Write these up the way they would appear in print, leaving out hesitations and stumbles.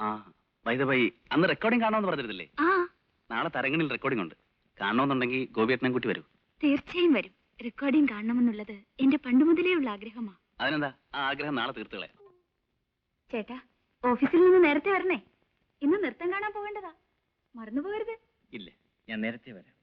ആ by the by, അന്ന് recording കാണാമെന്ന് പറഞ്ഞിരുന്നില്ലേ? നാളെ തരങ്ങണിൽ റെക്കോർഡിംഗ് ഉണ്ട്. കാണണമെന്നുണ്ടെങ്കിൽ ഗോപിയേട്ടനെ കൂട്ടി വരൂ. തീർച്ചയായും വരും. റെക്കോർഡിംഗ് കാണണമെന്നുള്ളത് എന്റെ പണ്ട് മുതലേ ഉള്ള ആഗ്രഹമാ. അതിനെന്താ, ആ ആഗ്രഹം നാളെ തീർത്തുകളെ. ചേട്ടാ, ഓഫീസിൽ നിന്ന് നേരത്തെ വരണേ. ഇന്ന് നൃത്തം കാണാൻ പോകേണ്ടതാ, മറന്നു പോകരുത്. ഇല്ല, ഞാൻ നേരത്തെ വരാം.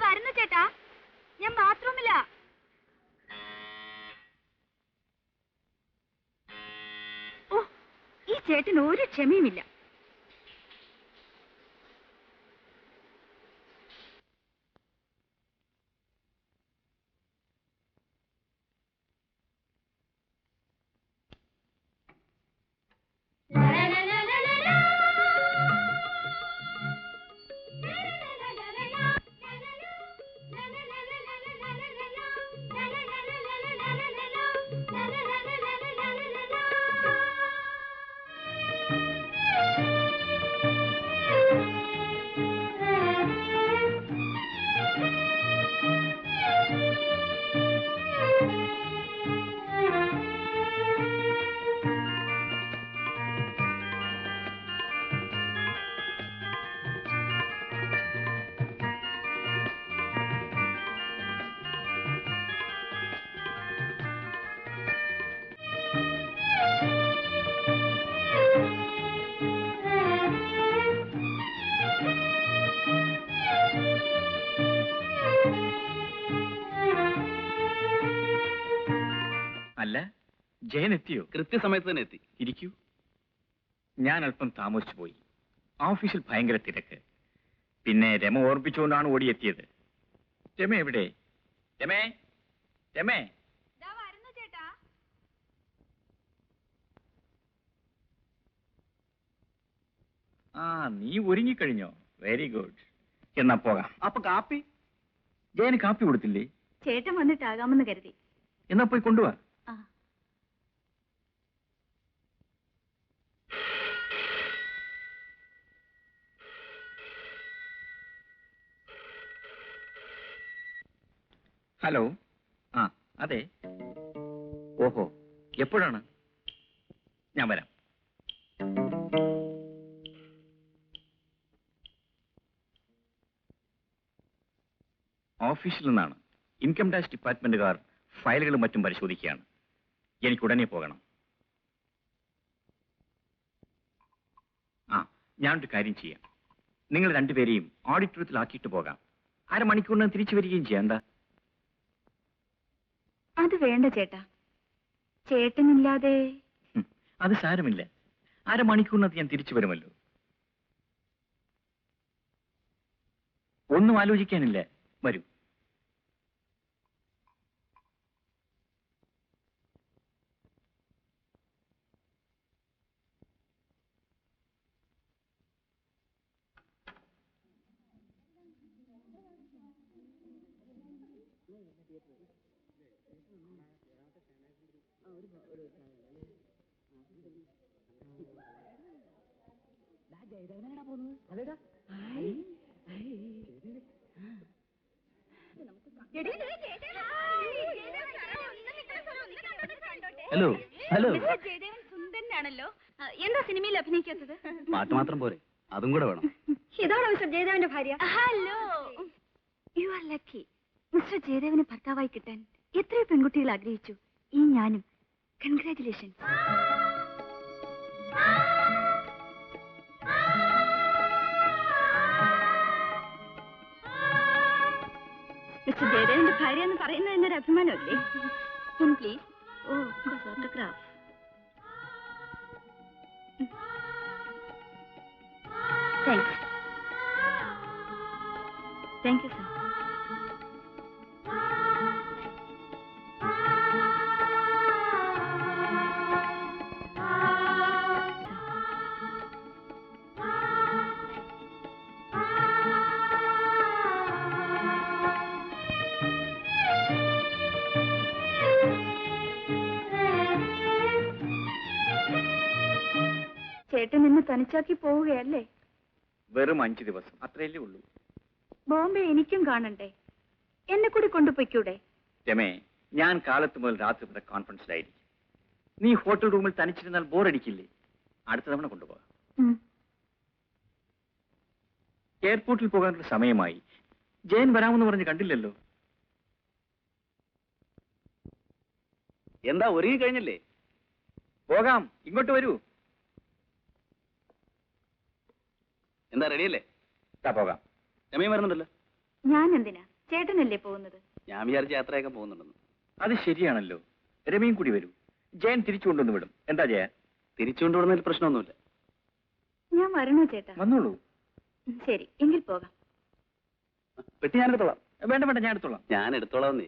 വരുന്നു ചേട്ടാ, ഞാൻ ബാത്റൂമില. ഓ, ഈ ചേട്ടന് ഒരു ക്ഷമയുമില്ല. അല്ല, ജയൻ എത്തിയോ? കൃത്യസമയത്ത് തന്നെ എത്തി. ഇരിക്കൂ. ഞാൻ അല്പം താമസിച്ചു പോയി. ഓഫീസിൽ ഭയങ്കര തിരക്ക്. പിന്നെ രമ ഓർപ്പിച്ചുകൊണ്ടാണ് ഓടിയെത്തിയത്. രമ എവിടെ? രമേ, രമേ. ആ, നീ ഒരുങ്ങിക്കഴിഞ്ഞോ? Very good. എന്നാ പോകാം. അപ്പൊ കാപ്പി? ജയന് കാപ്പി കൊടുത്തില്ലേ? ചേട്ടൻ വന്നിട്ടാകാമെന്ന് കരുതി. എന്നാ പോയി കൊണ്ടുവാ. ഹലോ. ആ, അതെ. ഓഹോ, എപ്പോഴാണ്? ഞാൻ വരാം. ഓഫീസിൽ നിന്നാണ്. ഇൻകം ടാക്സ് ഡിപ്പാർട്ട്മെന്റുകാർ ഫയലുകളും മറ്റും പരിശോധിക്കുകയാണ്. എനിക്ക് ഉടനെ പോകണം. ആ, ഞാനൊരു കാര്യം ചെയ്യാം. നിങ്ങൾ രണ്ടുപേരെയും ഓഡിറ്റോറിയത്തിലാക്കിയിട്ട് പോകാം. അരമണിക്കൂറിന് തിരിച്ചു വരികയും ചെയ്യാം. എന്താ? അത് വേണ്ട ചേട്ടാ, ചേട്ടനില്ലാതെ. അത് സാരമില്ല. അരമണിക്കൂറിനകത്ത് ഞാൻ തിരിച്ചു വരുമല്ലോ. ഒന്നും ആലോചിക്കാനില്ല. വരൂ. ഹലോ. ഹലോ. ജയദേവൻ സുന്ദരനാണല്ലോ. എന്താ സിനിമയിൽ അഭിനയിക്കാത്തത്? പാട്ട് മാത്രം പോരെ, അതും കൂടെ വേണം. ഇതാണോ മിസ്റ്റർ ജയദേവന്റെ ഭാര്യ? Hello. You are lucky. Mister ജയദേവന് ഭർത്താവായി കിട്ടാൻ എത്രയോ പെൺകുട്ടികൾ ആഗ്രഹിച്ചു. ഈ ഞാനും. കൺഗ്രാറ്റുലേഷൻ. മിസ്റ്റർ ജയദേവന്റെ ഭാര്യ എന്ന് പറയുന്നത് എന്നൊരു അഭിമാനമല്ലേ? Please. Oh, photograph. Thanks. Thank you sir. ചേട്ടൻ എന്നെ തനിച്ചാക്കി പോവുകയല്ലേ? വെറും 5 ദിവസം അത്രയല്ലേ ഉള്ളൂ. ബോംബെ എനിക്കും കാണണ്ടേ? എന്നെ കൂടി കൊണ്ടുപോയിക്കൂടെ? രമേ, ഞാൻ കാലത്ത് മുതൽ രാത്രി വരെ കോൺഫറൻസിലായിരിക്കും. നീ ഹോട്ടൽ റൂമിൽ തനിച്ചിരുന്നാൽ ബോറടിക്കില്ലേ? അടുത്ത തവണ കൊണ്ടുപോകാം. എയർപോർട്ടിൽ പോകാനുള്ള സമയമായി. ജയൻ വരാമെന്ന് പറഞ്ഞ് കണ്ടില്ലല്ലോ. എന്താ ഒരുങ്ങി കഴിഞ്ഞില്ലേ? പോകാം, ഇങ്ങോട്ട് വരൂ. എന്താ റെഡിയല്ലേ? പോകാം. രമയും വരുന്നുണ്ടല്ലോ. ഞാൻ എന്തിനാ? ചേട്ടനല്ലേ പോകുന്നത്? ഞാൻ വിചാരിച്ച യാത്രയൊക്കെ പോകുന്നുണ്ടെന്ന്. അത് ശരിയാണല്ലോ. രമയും കൂടി വരൂ. ജയൻ തിരിച്ചു കൊണ്ടുവന്ന് വിടും. എന്താ ജയ? തിരിച്ചുകൊണ്ടുവിടുന്നതിൽ പ്രശ്നമൊന്നുമില്ല. ഞാൻ വരണോ ചേട്ടാ? വന്നോളൂ. ശരി, എങ്കിൽ പോകാം. പെട്ടി ഞാൻ എടുത്തോളാം. വേണ്ട വേണ്ട, ഞാൻ എടുത്തോളാം. ഞാൻ എടുത്തോളാം.